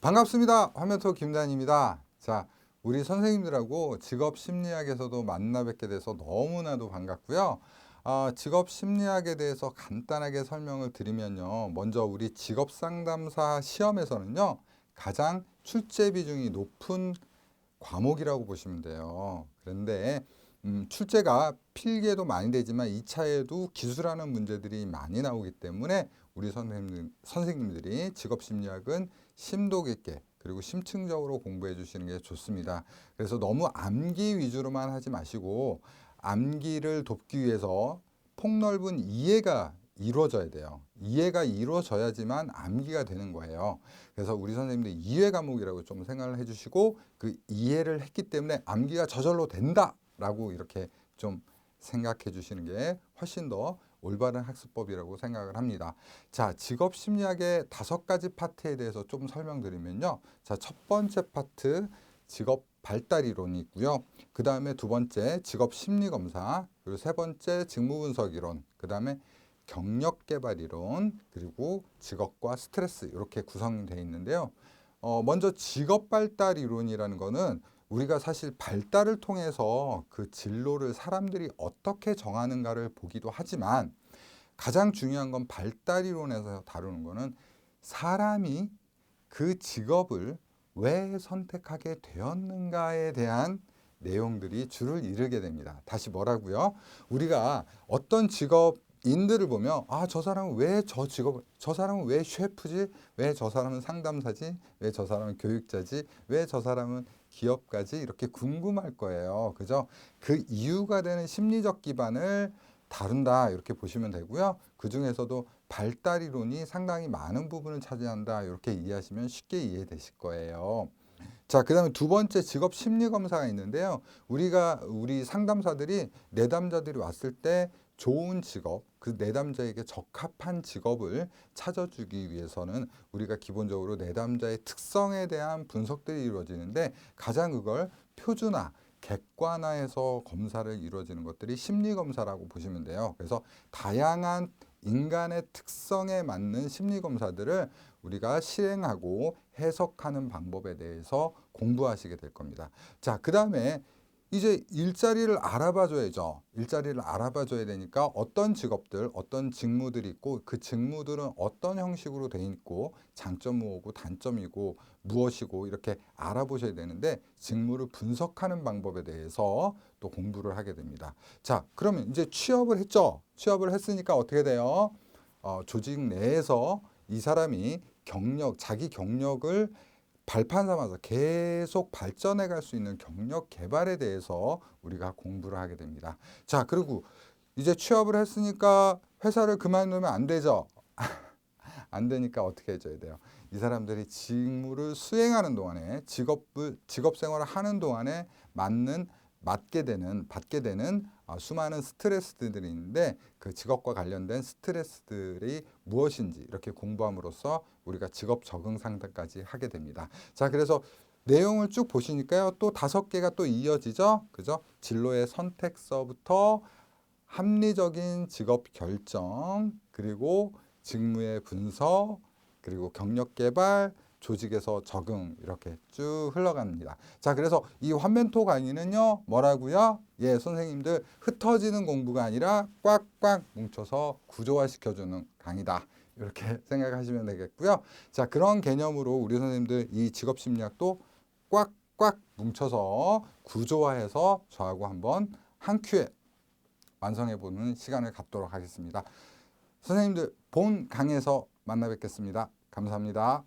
반갑습니다. 화면토 김단입니다. 자, 우리 선생님들하고 직업 심리학에서도 만나 뵙게 돼서 너무나도 반갑고요. 직업 심리학에 대해서 간단하게 설명을 드리면요. 먼저 우리 직업 상담사 시험에서는요. 가장 출제 비중이 높은 과목이라고 보시면 돼요. 그런데 출제가 필기에도 많이 되지만 2차에도 기술하는 문제들이 많이 나오기 때문에 우리 선생님들이 직업심리학은 심도 깊게 그리고 심층적으로 공부해 주시는 게 좋습니다. 그래서 너무 암기 위주로만 하지 마시고 암기를 돕기 위해서 폭넓은 이해가 이루어져야 돼요. 이해가 이루어져야지만 암기가 되는 거예요. 그래서 우리 선생님들 이해 과목이라고 좀 생각을 해주시고 그 이해를 했기 때문에 암기가 저절로 된다라고 이렇게 좀 생각해 주시는 게 훨씬 더 올바른 학습법이라고 생각을 합니다. 자, 직업 심리학의 5가지 파트에 대해서 좀 설명드리면요. 자, 첫 번째 파트 직업 발달 이론이 있고요. 그 다음에 두 번째 직업 심리 검사, 그리고 세 번째 직무 분석 이론, 그 다음에 경력 개발 이론, 그리고 직업과 스트레스 이렇게 구성되어 있는데요. 먼저 직업 발달 이론이라는 거는 우리가 사실 발달을 통해서 그 진로를 사람들이 어떻게 정하는가를 보기도 하지만 가장 중요한 건 발달 이론에서 다루는 거는 사람이 그 직업을 왜 선택하게 되었는가에 대한 내용들이 줄을 이루게 됩니다. 다시 뭐라고요? 우리가 어떤 직업인들을 보면 저 사람은 왜 저 직업을, 저 사람은 왜 셰프지? 왜 저 사람은 상담사지? 왜 저 사람은 교육자지? 왜 저 사람은 기업가지? 이렇게 궁금할 거예요. 그죠? 그 이유가 되는 심리적 기반을 다룬다 이렇게 보시면 되고요. 그 중에서도 발달 이론이 상당히 많은 부분을 차지한다 이렇게 이해하시면 쉽게 이해되실 거예요. 자, 그 다음에 두 번째 직업 심리 검사가 있는데요. 우리 상담사들이 내담자들이 왔을 때 좋은 직업, 그 내담자에게 적합한 직업을 찾아주기 위해서는 우리가 기본적으로 내담자의 특성에 대한 분석들이 이루어지는데 가장 그걸 표준화, 객관화해서 검사를 이루어지는 것들이 심리 검사라고 보시면 돼요. 그래서 다양한 인간의 특성에 맞는 심리 검사들을 우리가 실행하고 해석하는 방법에 대해서 공부하시게 될 겁니다. 자, 그 다음에 이제 일자리를 알아봐 줘야죠. 일자리를 알아봐 줘야 되니까 어떤 직업들, 어떤 직무들이 있고 그 직무들은 어떤 형식으로 돼 있고 장점이 뭐고 단점이고 무엇이고 이렇게 알아보셔야 되는데 직무를 분석하는 방법에 대해서 또 공부를 하게 됩니다. 자, 그러면 이제 취업을 했죠. 취업을 했으니까 어떻게 돼요? 조직 내에서 이 사람이 자기 경력을 발판 삼아서 계속 발전해 갈 수 있는 경력 개발에 대해서 우리가 공부를 하게 됩니다. 자, 그리고 이제 취업을 했으니까 회사를 그만두면 안 되죠. 안 되니까 어떻게 해줘야 돼요? 이 사람들이 직무를 수행하는 동안에 직업 생활을 하는 동안에 받게 되는 수많은 스트레스들이 있는데 그 직업과 관련된 스트레스들이 무엇인지 이렇게 공부함으로써 우리가 직업 적응 상담까지 하게 됩니다. 자, 그래서 내용을 쭉 보시니까요. 또 5개가 또 이어지죠. 그죠? 진로의 선택서부터 합리적인 직업 결정, 그리고 직무의 분석, 그리고 경력 개발, 조직에서 적응 이렇게 쭉 흘러갑니다. 자, 그래서 이 환멘토 강의는요, 뭐라고요? 예, 선생님들 흩어지는 공부가 아니라 꽉꽉 뭉쳐서 구조화 시켜주는 강의다. 이렇게 생각하시면 되겠고요. 자, 그런 개념으로 우리 선생님들 이 직업 심리학도 꽉꽉 뭉쳐서 구조화해서 저하고 한번 한 큐에 완성해 보는 시간을 갖도록 하겠습니다. 선생님들 본 강의에서 만나 뵙겠습니다. 감사합니다.